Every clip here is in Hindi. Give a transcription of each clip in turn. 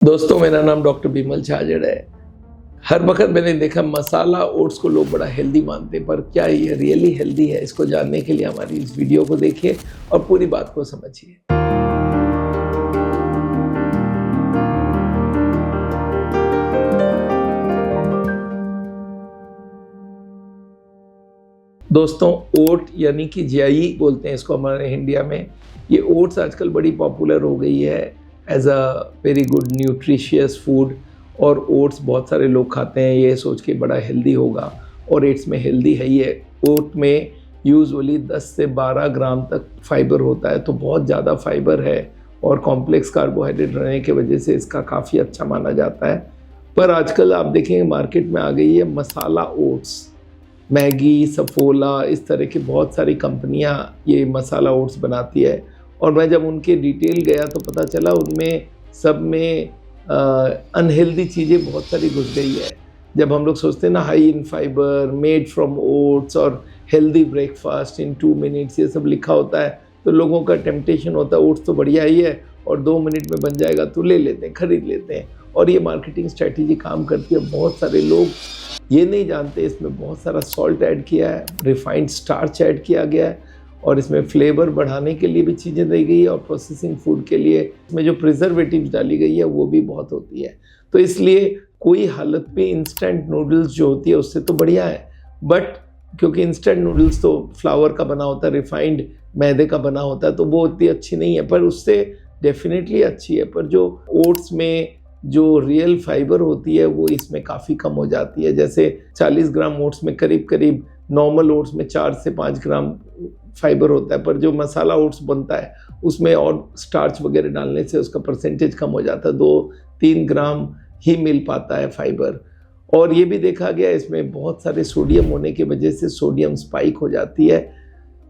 दोस्तों, मेरा नाम डॉक्टर बिमल छाजड़ है। हर वक्त मैंने देखा मसाला ओट्स को लोग बड़ा हेल्दी मानते हैं, पर क्या ये रियली हेल्दी है? इसको जानने के लिए हमारी इस वीडियो को देखिए और पूरी बात को समझिए। दोस्तों, ओट यानी कि ज्याई बोलते हैं इसको हमारे इंडिया में। ये ओट्स आजकल बड़ी पॉपुलर हो गई है as a very good nutritious food. और ओट्स बहुत सारे लोग खाते हैं ये सोच के बड़ा हेल्दी होगा, और एट्स में हेल्दी है ये। ओट में यूजुअली 10 से 12 ग्राम तक फाइबर होता है, तो बहुत ज़्यादा फाइबर है और कॉम्प्लेक्स कार्बोहाइड्रेट रहने की वजह से इसका काफ़ी अच्छा माना जाता है। पर आजकल आप देखेंगे मार्केट में आ गई है मसाला ओट्स। मैगी, सफोला, इस तरह की बहुत सारी कंपनियां ये मसाला ओट्स बनाती है, और मैं जब उनके डिटेल गया तो पता चला उनमें सब में अनहेल्दी चीज़ें बहुत सारी घुस गई है। जब हम लोग सोचते हैं ना high in fibre, made from oats और हेल्दी ब्रेकफास्ट इन 2 मिनट्स, ये सब लिखा होता है, तो लोगों का टेम्पटेशन होता है ओट्स तो बढ़िया ही है और 2 मिनट में बन जाएगा, तो ले लेते हैं, खरीद लेते हैं। और ये मार्केटिंग स्ट्रैटेजी काम करती है। बहुत सारे लोग ये नहीं जानते इसमें बहुत सारा सॉल्ट ऐड किया है, रिफाइंड स्टार्च ऐड किया गया है, और इसमें फ्लेवर बढ़ाने के लिए भी चीज़ें दी गई है, और प्रोसेसिंग फूड के लिए इसमें जो प्रिजर्वेटिव्स डाली गई है वो भी बहुत होती है। तो इसलिए कोई हालत पे इंस्टेंट नूडल्स जो होती है उससे तो बढ़िया है, बट क्योंकि इंस्टेंट नूडल्स तो फ्लावर का बना होता है, रिफाइंड मैदे का बना होता है, तो वो उतनी अच्छी नहीं है, पर उससे डेफिनेटली अच्छी है। पर जो ओट्स में जो रियल फाइबर होती है वो इसमें काफ़ी कम हो जाती है। जैसे 40 ग्राम ओट्स में करीब करीब नॉर्मल ओट्स में 4 से 5 ग्राम फाइबर होता है, पर जो मसाला ओट्स बनता है उसमें और स्टार्च वगैरह डालने से उसका परसेंटेज कम हो जाता है, 2-3 ग्राम ही मिल पाता है फाइबर। और ये भी देखा गया इसमें बहुत सारे सोडियम होने की वजह से सोडियम स्पाइक हो जाती है।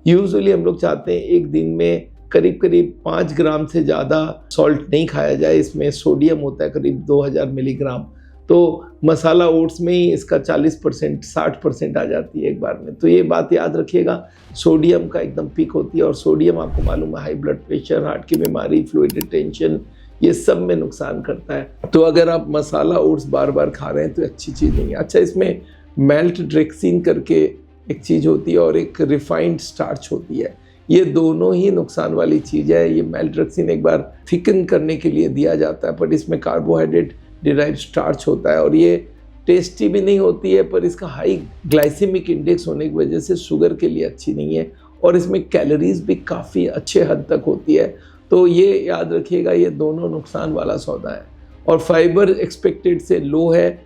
यूजुअली हम लोग चाहते हैं एक दिन में करीब करीब 5 ग्राम से ज़्यादा सॉल्ट नहीं खाया जाए। इसमें सोडियम होता है करीब 2000 मिलीग्राम, तो मसाला ओट्स में ही इसका 40% 60% आ जाती है एक बार में। तो ये बात याद रखिएगा, सोडियम का एकदम पीक होती है, और सोडियम आपको मालूम है हाई ब्लड प्रेशर, हार्ट की बीमारी, फ्लूइड रिटेंशन, ये सब में नुकसान करता है। तो अगर आप मसाला ओट्स बार बार खा रहे हैं तो अच्छी चीज़ नहीं है। अच्छा, इसमें मेल्टोट्रेक्सिन करके एक चीज़ होती है और एक रिफाइंड स्टार्च होती है, ये दोनों ही नुकसान वाली चीज़ है। ये मेल्टोट्रेक्सिन एक बार थिकन करने के लिए दिया जाता है, पर इसमें कार्बोहाइड्रेट डिराइव्ड स्टार्च होता है, और ये टेस्टी भी नहीं होती है, पर इसका हाई ग्लाइसेमिक इंडेक्स होने की वजह से शुगर के लिए अच्छी नहीं है, और इसमें कैलोरीज भी काफ़ी अच्छे हद तक होती है। तो ये याद रखिएगा, ये दोनों नुकसान वाला सौदा है। और फाइबर एक्सपेक्टेड से लो है।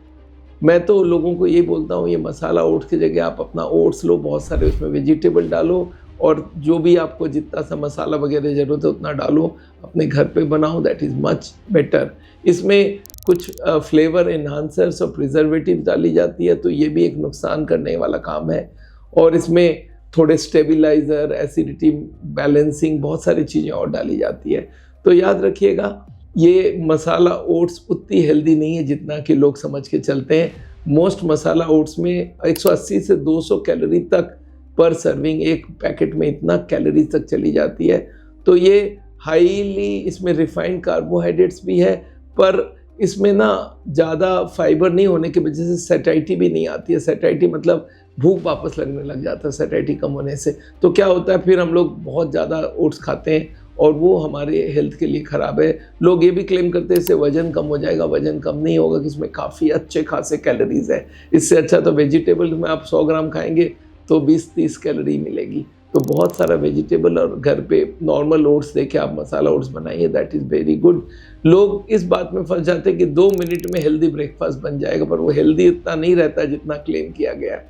मैं तो लोगों को ये बोलता हूँ, ये मसाला ओट्स की जगह आप अपना ओट्स लो, बहुत सारे उसमें वेजिटेबल डालो, और जो भी आपको जितना सा मसाला वगैरह ज़रूरत है उतना डालो, अपने घर पे बनाओ, दैट इज़ मच बेटर। इसमें कुछ फ्लेवर एनहांसर्स और प्रिजर्वेटिव डाली जाती है, तो ये भी एक नुकसान करने वाला काम है। और इसमें थोड़े स्टेबलाइज़र, एसिडिटी बैलेंसिंग, बहुत सारी चीज़ें और डाली जाती है। तो याद रखिएगा, ये मसाला ओट्स उतनी हेल्दी नहीं है जितना कि लोग समझ के चलते हैं। मोस्ट मसाला ओट्स में 180 से 200 कैलोरी तक पर सर्विंग, एक पैकेट में इतना कैलोरीज तक चली जाती है। तो ये हाईली इसमें रिफाइंड कार्बोहाइड्रेट्स भी है, पर इसमें ना ज़्यादा फाइबर नहीं होने की वजह से सैटिस्फैक्शन भी नहीं आती है। सैटिस्फैक्शन मतलब भूख वापस लगने लग जाता है सैटिस्फैक्शन कम होने से। तो क्या होता है, फिर हम लोग बहुत ज़्यादा ओट्स खाते हैं और वो हमारे हेल्थ के लिए ख़राब है। लोग ये भी क्लेम करते हैं इससे वज़न कम हो जाएगा, वज़न कम नहीं होगा, कि इसमें काफ़ी अच्छे खासे कैलोरीज है। इससे अच्छा तो वेजिटेबल में आप 100 ग्राम खाएंगे तो 20-30 कैलोरी मिलेगी। तो बहुत सारा वेजिटेबल और घर पे नॉर्मल ओट्स देके आप मसाला ओट्स बनाइए, दैट इज़ वेरी गुड। लोग इस बात में फंस जाते हैं कि 2 मिनट में हेल्दी ब्रेकफास्ट बन जाएगा, पर वो हेल्दी इतना नहीं रहता जितना क्लेम किया गया है।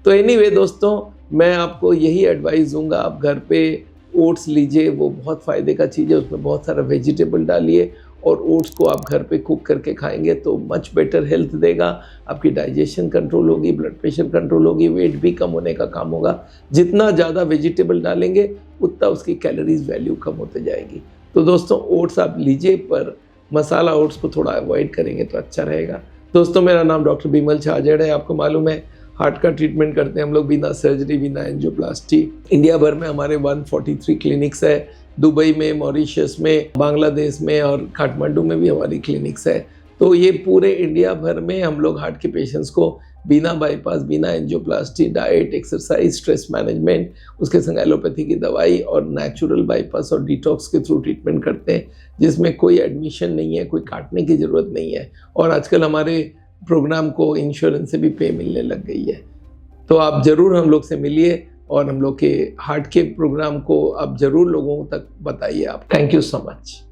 तो एनीवे दोस्तों, मैं आपको यही एडवाइस दूंगा, आप घर पे ओट्स लीजिए, वो बहुत फ़ायदे का चीज़ है। उसमें बहुत सारा वेजिटेबल डालिए, और ओट्स को आप घर पे कुक करके खाएंगे तो मच बेटर हेल्थ देगा। आपकी डाइजेशन कंट्रोल होगी, ब्लड प्रेशर कंट्रोल होगी, वेट भी कम होने का काम होगा। जितना ज़्यादा वेजिटेबल डालेंगे उतना उसकी कैलोरीज वैल्यू कम होते जाएगी। तो दोस्तों, ओट्स आप लीजिए, पर मसाला ओट्स को थोड़ा अवॉइड करेंगे तो अच्छा रहेगा। दोस्तों, मेरा नाम डॉक्टर बिमल छाजड़ है। आपको मालूम है हार्ट का ट्रीटमेंट करते हैं हम लोग बिना सर्जरी, बिना एंजियोप्लास्टी। इंडिया भर में हमारे 143 क्लिनिक्स है, दुबई में, मॉरिशस में, बांग्लादेश में और काठमांडू में भी हमारी क्लिनिक्स है। तो ये पूरे इंडिया भर में हम लोग हार्ट के पेशेंट्स को बिना बाईपास, बिना angioplasty, diet, exercise, stress management, उसके संग एलोपैथी की दवाई और नेचुरल बाईपास और डिटॉक्स के थ्रू ट्रीटमेंट करते हैं, जिसमें कोई एडमिशन नहीं है, कोई काटने की ज़रूरत नहीं है। और आजकल हमारे प्रोग्राम को इंश्योरेंस से भी पे मिलने लग गई है। तो आप ज़रूर हम लोग से मिलिए और हम लोग के हार्ट के प्रोग्राम को आप ज़रूर लोगों तक बताइए आप। Thank you so much.